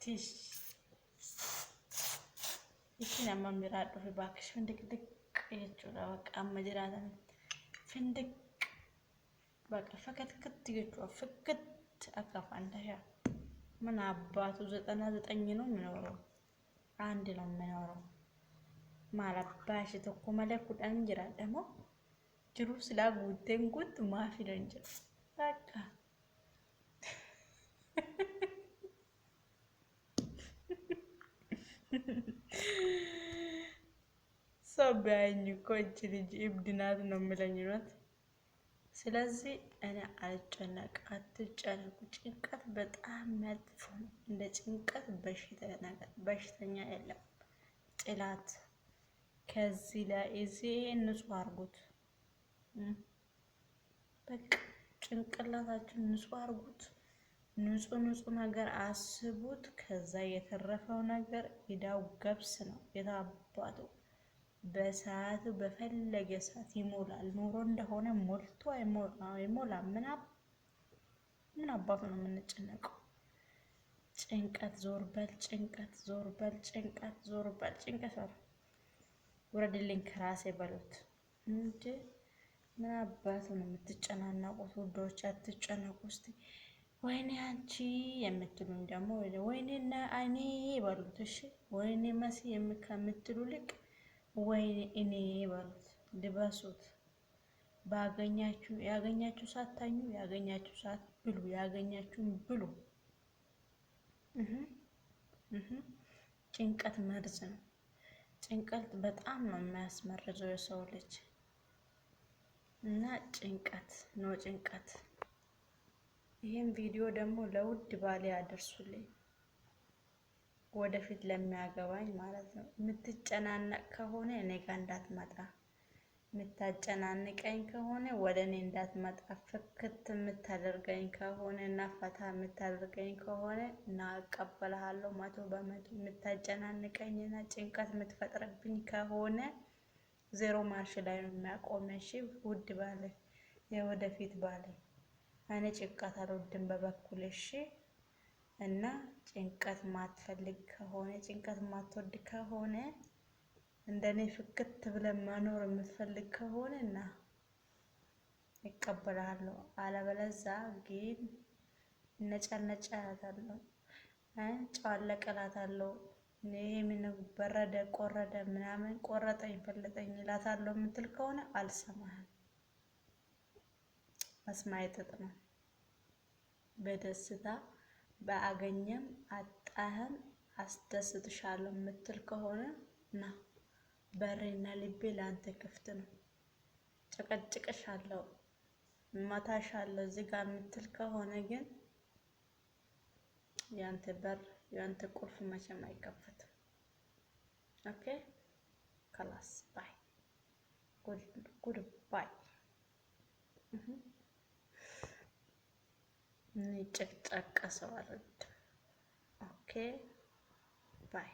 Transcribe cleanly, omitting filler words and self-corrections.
ቲሽ ይቺን አማምራለሁ እባክሽ ፍንድቅድቅ የጭራ በቃ አመጅራታን ፍንድቅ በቃ ፈከትክት ይገጫው ፍክት አካፋንዳሻ ምን አባቱ 99 ነው የሚኖረው አንድ ነው የሚኖረው ማለባሽ ተኮ መለኩት አንጅራ ደግሞ ጅሩ ስላጉቴን ጉት ማፊ ደንጀ በቃ ሰባኝ ኮንች ልጅ እብድናት ነው የሚለኝነት ስለዚህ እኔ አልጨነቅ አትጨነቁ ጭንቀት በጣም መጥፎ ነው እንደ ጭንቀት በሽተኛ የለም ጥላት ከዚህ ላይ እዚህ ንጹህ አርጉት በቃ ጭንቅላታችሁን ንጹህ አርጉት ንጹህ ነገር አስቡት ከዛ የተረፈው ነገር ይዳው ገብስ ነው የታባቱ በሰዓቱ በፈለገ ሰዓት ይሞላል ኑሮ እንደሆነ ሞልቶ አይሞላም ምን አባቱ ነው የምንጨነቀው ጭንቀት ዞርበል ጭንቀት ዞርበል ጭንቀት ዞርበል ጭንቀት ወረድልኝ ከራሴ በሉት እንዴ ምን አባቱ ነው የምትጨናነቁት ውዶች አትጨነቁ እስቲ ወይኔ አንቺ የምትሉኝ ደግሞ ወይኔና እኔ በሉት እሺ ወይኔ መሲ የምትሉ ልቅ ወይኔ እኔ በሉት ልበሱት ያገኛችሁ ሳታኙ ያገኛችሁ ሳት ብሉ ያገኛችሁን ብሉ ጭንቀት መርዝ ነው ጭንቀት በጣም ነው የሚያስመርዘው የሰው ልጅ እና ጭንቀት ነው ጭንቀት ይሄን ቪዲዮ ደግሞ ለውድ ባሌ አድርሱልኝ ወደፊት ለሚያገባኝ ማለት ነው የምትጨናነቅ ከሆነ እኔ ጋር እንዳትመጣ የምታጨናንቀኝ ከሆነ ወደ እኔ እንዳትመጣ ፍክት የምታደርገኝ ከሆነ እና ፈታ የምታደርገኝ ከሆነ እና እቀበልሃለሁ 100% የምታጨናንቀኝና ጭንቀት የምትፈጥርብኝ ከሆነ ዜሮ ማርሽ ላይ ነው የሚያቆመሽ ውድ ባለ የወደፊት ባለ እኔ ጭንቀት አልወድም በበኩልሽ እና ጭንቀት ማትፈልግ ከሆነ ጭንቀት ማትወድ ከሆነ እንደኔ ፍክት ብለን መኖር የምትፈልግ ከሆነና እቀበልሃለሁ አለበለዚያ ግን ነጫነጫታለሁ ጫለቀላታለሁ ይሄ ምን በረደ ቆረደ ምናምን ቆረጠኝ ፈለጠኝ እላታለሁ የምትል ከሆነ አልሰማህም መስማይተት ነው በደስታ በአገኘም አጣህም አስደስትሻለሁ የምትል ከሆነ ና በሬና ልቤ ላንተ ክፍት ነው ጨቀጭቅሻለሁ ማታሻለሁ እዚህ ጋር የምትል ከሆነ ግን ያንተ በር ያንተ ቁልፍ መቼም አይከፈትም ኦኬ خلاص ባይ ጉድ ባይ ጨቅጨቅ ሰው አልወድም ኦኬ ባይ